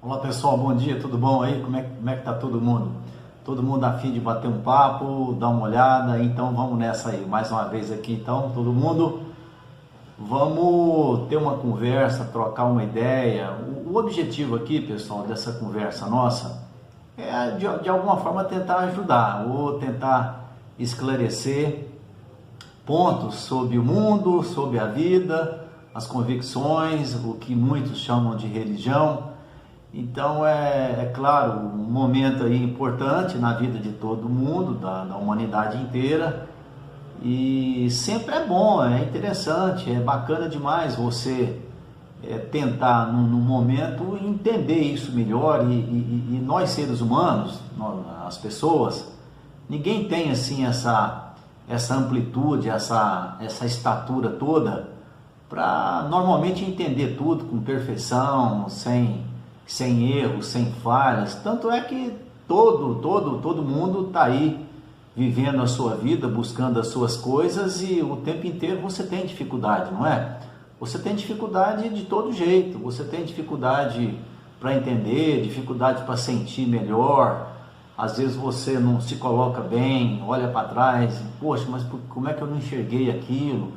Olá pessoal, bom dia, tudo bom aí? Como é que tá todo mundo? Todo mundo a fim de bater um papo, dar uma olhada, então vamos nessa aí, mais uma vez aqui então, todo mundo, vamos ter uma conversa, trocar uma ideia. O objetivo aqui, pessoal, dessa conversa nossa é de alguma forma tentar ajudar ou tentar esclarecer pontos sobre o mundo, sobre a vida, as convicções, o que muitos chamam de religião. Então é claro, um momento aí importante na vida de todo mundo, da humanidade inteira, e sempre é bom, é interessante, é bacana demais você tentar num momento entender isso melhor e nós seres humanos, as pessoas, ninguém tem assim essa amplitude, essa estatura toda para normalmente entender tudo com perfeição, sem erros, sem falhas. Tanto é que todo mundo está aí vivendo a sua vida, buscando as suas coisas, e o tempo inteiro você tem dificuldade, não é? Você tem dificuldade de todo jeito, você tem dificuldade para entender, dificuldade para sentir melhor. Às vezes você não se coloca bem, olha para trás, poxa, mas como é que eu não enxerguei aquilo?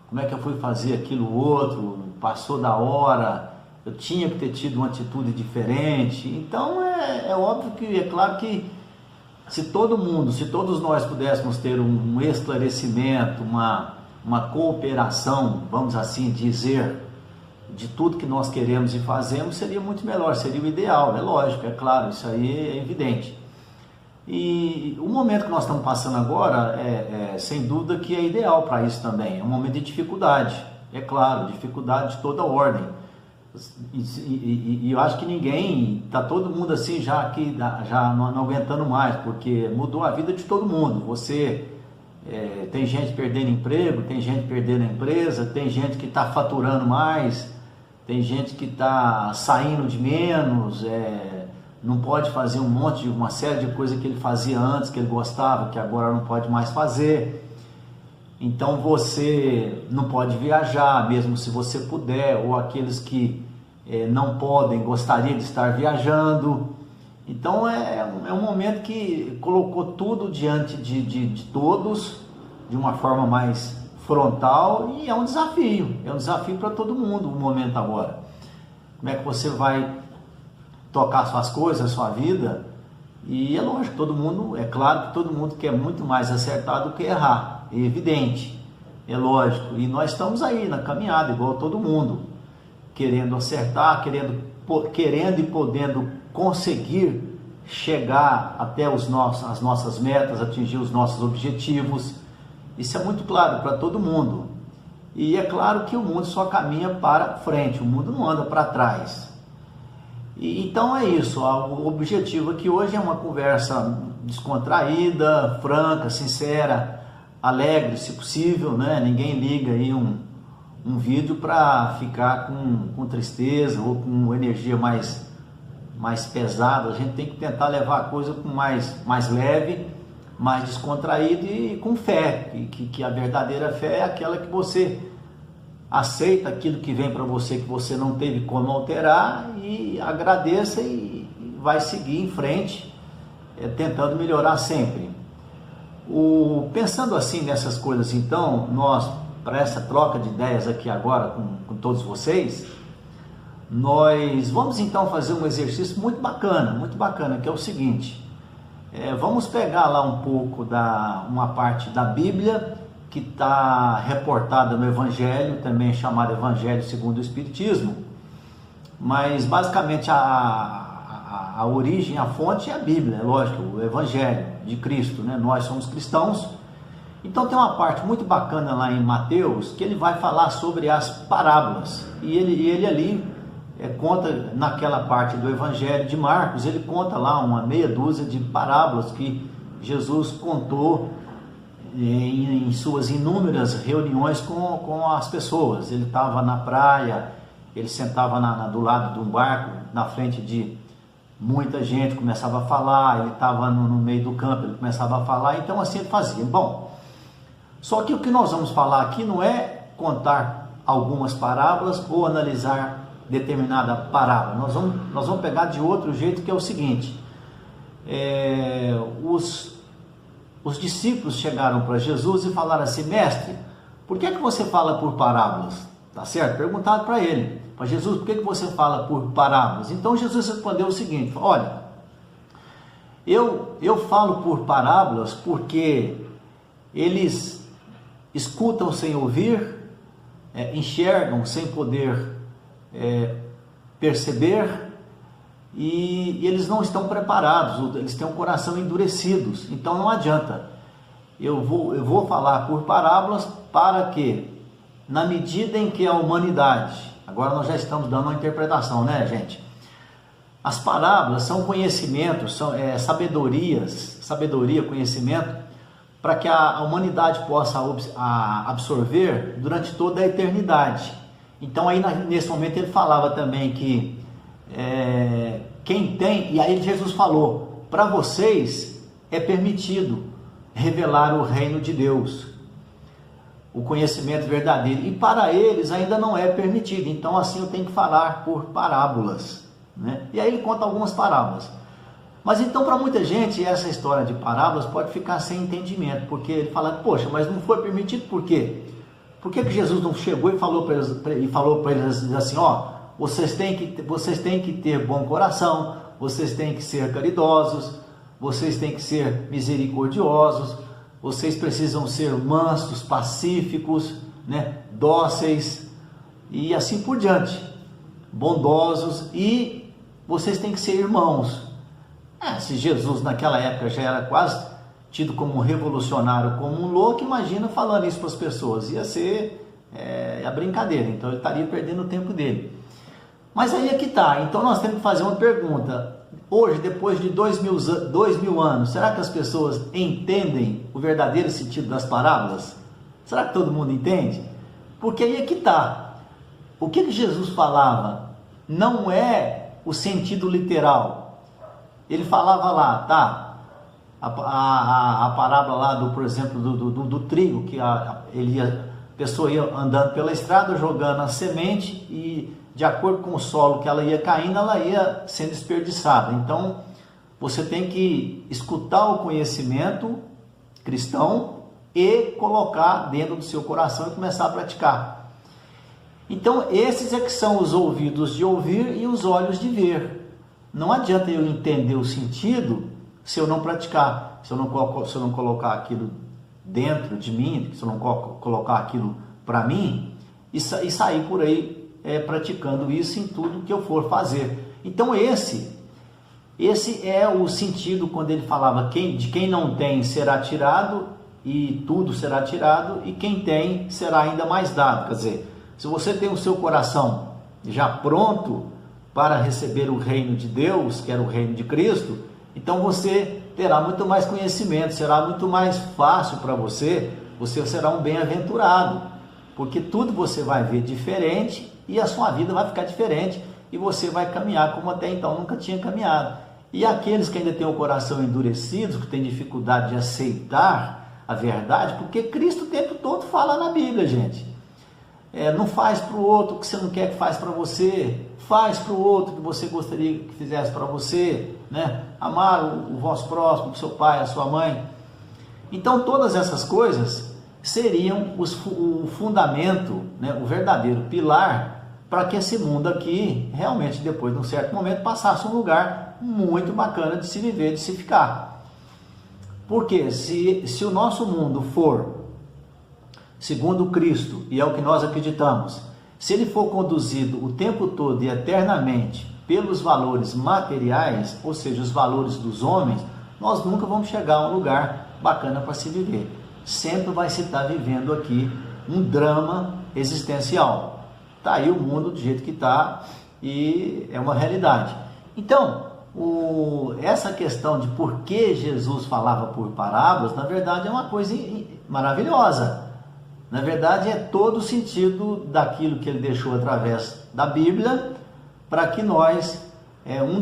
Como é que eu fui fazer aquilo outro? Passou da hora, eu tinha que ter tido uma atitude diferente. Então é óbvio que, é claro que se todos nós pudéssemos ter um esclarecimento, uma cooperação, vamos assim dizer, de tudo que nós queremos e fazemos, seria muito melhor, seria o ideal, é lógico, é claro, isso aí é evidente. E o momento que nós estamos passando agora sem dúvida que é ideal para isso também, é um momento de dificuldade, é claro, dificuldade de toda ordem. E eu acho que está todo mundo assim já aqui, já não aguentando mais, porque mudou a vida de todo mundo. Tem gente perdendo emprego, tem gente perdendo a empresa, tem gente que está faturando mais, tem gente que está saindo de menos, não pode fazer uma série de coisas que ele fazia antes, que ele gostava, que agora não pode mais fazer. Então você não pode viajar, mesmo se você puder, ou aqueles que não podem, gostariam de estar viajando. Então é um momento que colocou tudo diante de todos, de uma forma mais frontal, e é um desafio para todo mundo o momento agora. Como é que você vai tocar suas coisas, a sua vida? E é lógico, é claro que todo mundo quer muito mais acertar do que errar, é evidente, é lógico, e nós estamos aí na caminhada, igual todo mundo, querendo acertar, querendo e podendo conseguir chegar até as nossas metas, atingir os nossos objetivos. Isso é muito claro para todo mundo, e é claro que o mundo só caminha para frente, o mundo não anda para trás. Então é isso, o objetivo aqui hoje é uma conversa descontraída, franca, sincera, alegre, se possível, né? Ninguém liga aí um vídeo para ficar com tristeza ou com energia mais pesada. A gente tem que tentar levar a coisa com mais leve, mais descontraído e com fé, que a verdadeira fé é aquela que você aceita aquilo que vem para você, que você não teve como alterar, e agradeça e vai seguir em frente, tentando melhorar sempre. Pensando assim nessas coisas, então, nós, para essa troca de ideias aqui agora com todos vocês, nós vamos então fazer um exercício muito bacana, que é o seguinte: vamos pegar lá um pouco uma parte da Bíblia, que está reportada no Evangelho, também chamado Evangelho segundo o Espiritismo, mas basicamente a origem, a fonte é a Bíblia, é lógico, o Evangelho de Cristo, né? Nós somos cristãos, então tem uma parte muito bacana lá em Mateus, que ele vai falar sobre as parábolas, e ele ali conta, naquela parte do Evangelho de Marcos, ele conta lá uma meia dúzia de parábolas que Jesus contou em suas inúmeras reuniões com as pessoas. Ele estava na praia, ele sentava do lado de um barco, na frente de muita gente, começava a falar, ele estava no meio do campo, ele começava a falar, então assim ele fazia. Bom, só que o que nós vamos falar aqui não é contar algumas parábolas ou analisar determinada parábola. Nós vamos pegar de outro jeito, que é o seguinte: os discípulos chegaram para Jesus e falaram assim: mestre, por que você fala por parábolas? Tá certo? Perguntaram para ele, para Jesus, por que você fala por parábolas? Então Jesus respondeu o seguinte: olha, eu falo por parábolas porque eles escutam sem ouvir, enxergam sem poder perceber, e eles não estão preparados, eles têm um coração endurecidos. Então não adianta, eu vou falar por parábolas para que, na medida em que a humanidade, agora nós já estamos dando uma interpretação, né, gente? As parábolas são conhecimentos, são sabedoria, conhecimento, para que a humanidade possa absorver durante toda a eternidade. Então aí nesse momento ele falava também que quem tem, e aí Jesus falou, para vocês é permitido revelar o reino de Deus, o conhecimento verdadeiro, e para eles ainda não é permitido. Então assim eu tenho que falar por parábolas, né? E aí ele conta algumas parábolas. Mas então, para muita gente, essa história de parábolas pode ficar sem entendimento, porque ele fala: poxa, mas não foi permitido por quê? Por que Jesus não chegou e falou para eles assim: ó, vocês têm que ter bom coração, vocês têm que ser caridosos, vocês têm que ser misericordiosos, vocês precisam ser mansos, pacíficos, né, dóceis e assim por diante, bondosos, e vocês têm que ser irmãos. Se Jesus naquela época já era quase tido como um revolucionário, como um louco, imagina falando isso para as pessoas, ia ser a brincadeira, então ele estaria perdendo o tempo dele. Mas aí é que está, então nós temos que fazer uma pergunta: hoje, depois de 2000 anos, será que as pessoas entendem o verdadeiro sentido das parábolas? Será que todo mundo entende? Porque aí é que está, o que Jesus falava não é o sentido literal. Ele falava lá, tá, a parábola lá, por exemplo, do trigo, que a pessoa ia andando pela estrada, jogando a semente, e de acordo com o solo que ela ia caindo, ela ia sendo desperdiçada. Então, você tem que escutar o conhecimento cristão e colocar dentro do seu coração e começar a praticar. Então, esses é que são os ouvidos de ouvir e os olhos de ver. Não adianta eu entender o sentido se eu não praticar, se eu não colocar aquilo dentro de mim, se eu não colocar aquilo para mim, e sair por aí praticando isso em tudo que eu for fazer. Então esse é o sentido quando ele falava: de quem não tem será tirado, e tudo será tirado, e quem tem será ainda mais dado. Quer dizer, se você tem o seu coração já pronto para receber o reino de Deus, que era o reino de Cristo, então você terá muito mais conhecimento, será muito mais fácil para você será um bem-aventurado, porque tudo você vai ver diferente, e a sua vida vai ficar diferente, e você vai caminhar como até então nunca tinha caminhado. E aqueles que ainda têm o coração endurecido, que têm dificuldade de aceitar a verdade, porque Cristo o tempo todo fala na Bíblia, gente. Não faz para o outro o que você não quer que faz para você, faz para o outro o que você gostaria que fizesse para você, né? Amar o vosso próximo, o seu pai, a sua mãe. Então todas essas coisas seriam o fundamento, né? O verdadeiro pilar para que esse mundo aqui realmente, depois de um certo momento, passasse um lugar muito bacana de se viver, de se ficar. Porque se o nosso mundo for segundo Cristo, e é o que nós acreditamos, se ele for conduzido o tempo todo e eternamente pelos valores materiais, ou seja, os valores dos homens, nós nunca vamos chegar a um lugar bacana para se viver. Sempre vai se estar vivendo aqui um drama existencial. Está aí o mundo do jeito que está, e é uma realidade. Então, essa questão de por que Jesus falava por parábolas, na verdade é uma coisa maravilhosa. Na verdade, é todo o sentido daquilo que ele deixou através da Bíblia, para que nós, em um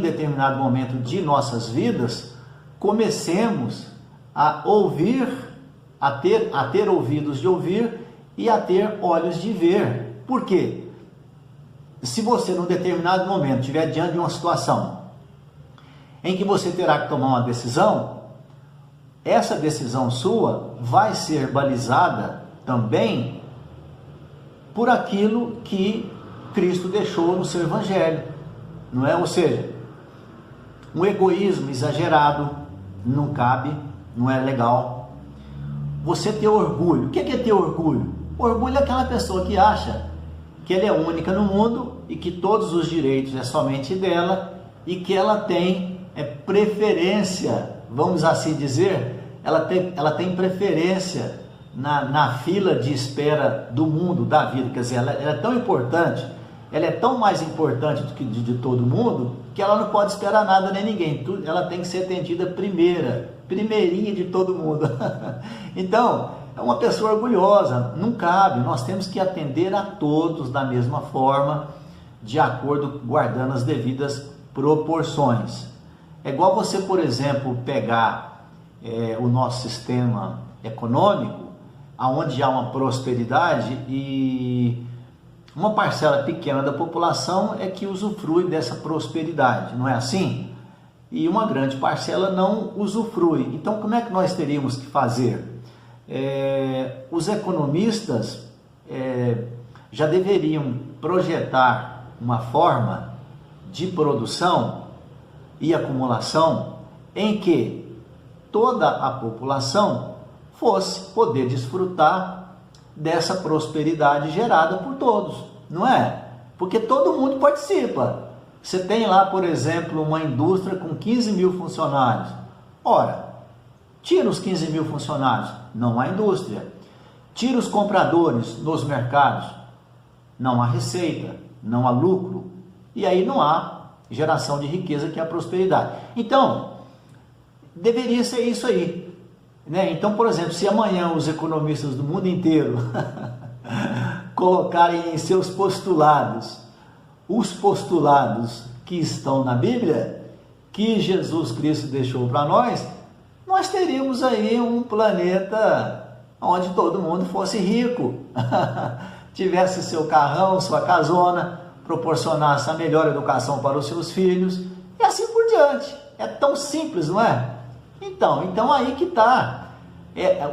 determinado momento de nossas vidas, comecemos a ouvir, a ter ouvidos de ouvir e a ter olhos de ver. Por quê? se você, num determinado momento, estiver diante de uma situação em que você terá que tomar uma decisão, essa decisão sua vai ser balizada também por aquilo que Cristo deixou no seu Evangelho, não é? Ou seja, um egoísmo exagerado não cabe, não é legal. Você ter orgulho, o que é ter orgulho? Orgulho é aquela pessoa que acha que ela é única no mundo e que todos os direitos é somente dela e que ela tem preferência, vamos assim dizer, ela tem preferência na fila de espera do mundo, da vida. Quer dizer, ela é tão importante, ela é tão mais importante do que de todo mundo, que ela não pode esperar nada nem ninguém. Ela tem que ser atendida primeirinha de todo mundo. Então, é uma pessoa orgulhosa, não cabe. Nós temos que atender a todos da mesma forma, de acordo, guardando as devidas proporções. É igual você, por exemplo, pegar o nosso sistema econômico, onde há uma prosperidade e uma parcela pequena da população é que usufrui dessa prosperidade, não é assim? E uma grande parcela não usufrui. Então, como é que nós teríamos que fazer? Os economistas já deveriam projetar uma forma de produção e acumulação em que toda a população fosse poder desfrutar dessa prosperidade gerada por todos, não é? Porque todo mundo participa. Você tem lá, por exemplo, uma indústria com 15 mil funcionários. Ora, tira os 15 mil funcionários, não há indústria. Tira os compradores nos mercados, não há receita, não há lucro. E aí não há geração de riqueza, que é a prosperidade. Então, deveria ser isso aí, né? Então, por exemplo, se amanhã os economistas do mundo inteiro colocarem em seus postulados os postulados que estão na Bíblia, que Jesus Cristo deixou para nós teríamos aí um planeta onde todo mundo fosse rico, tivesse seu carrão, sua casona, proporcionasse a melhor educação para os seus filhos e assim por diante. É tão simples, não é? Então aí que está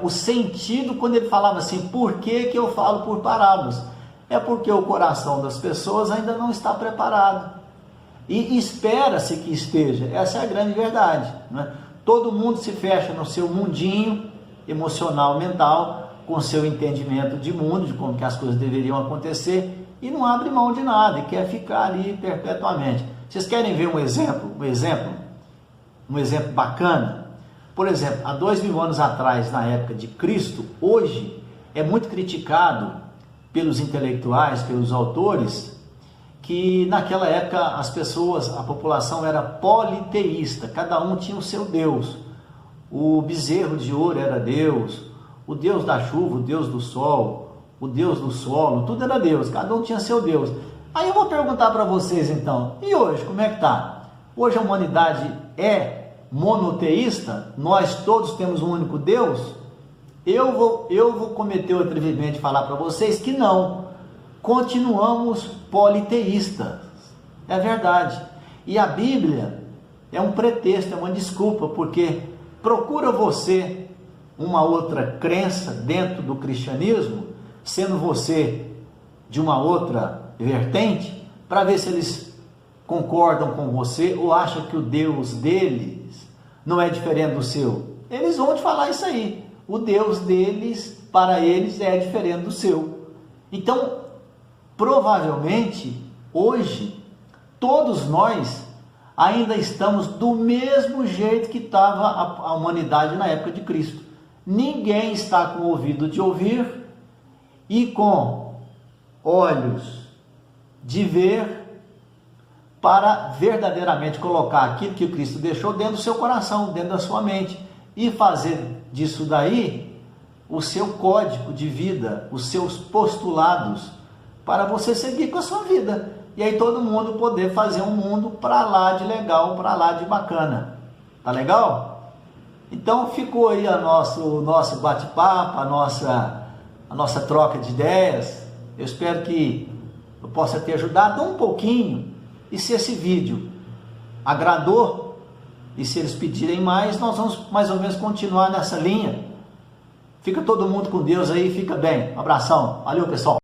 o sentido quando ele falava assim, por que eu falo por parábolas? É porque o coração das pessoas ainda não está preparado. E espera-se que esteja. Essa é a grande verdade, não é? Todo mundo se fecha no seu mundinho emocional, mental, com seu entendimento de mundo, de como que as coisas deveriam acontecer, e não abre mão de nada, e quer ficar ali perpetuamente. Vocês querem ver um exemplo bacana? Por exemplo, há 2000 anos atrás, na época de Cristo, hoje é muito criticado pelos intelectuais, pelos autores, que naquela época a população era politeísta, cada um tinha o seu Deus. O bezerro de ouro era Deus, o Deus da chuva, o Deus do sol, o Deus do solo, tudo era Deus, cada um tinha seu Deus. Aí eu vou perguntar para vocês então, e hoje, como é que está? Hoje a humanidade é monoteísta? Nós todos temos um único Deus? Eu vou cometer o atrevimento de falar para vocês que não, continuamos politeístas, é verdade. E a Bíblia é um pretexto, é uma desculpa, porque procura você uma outra crença dentro do cristianismo, sendo você de uma outra vertente, para ver se eles concordam com você ou acham que o Deus deles não é diferente do seu. Eles vão te falar isso aí. O Deus deles, para eles, é diferente do seu. Então, provavelmente, hoje, todos nós ainda estamos do mesmo jeito que estava a humanidade na época de Cristo. Ninguém está com o ouvido de ouvir e com olhos de ver para verdadeiramente colocar aquilo que o Cristo deixou dentro do seu coração, dentro da sua mente, e fazer disso daí o seu código de vida, os seus postulados, para você seguir com a sua vida. E aí todo mundo poder fazer um mundo para lá de legal, para lá de bacana. Tá legal? Então ficou aí o nosso bate-papo, a nossa troca de ideias. Eu espero que eu possa ter ajudado um pouquinho. E se esse vídeo agradou, e se eles pedirem mais, nós vamos mais ou menos continuar nessa linha. Fica todo mundo com Deus aí, fica bem. Um abração. Valeu, pessoal.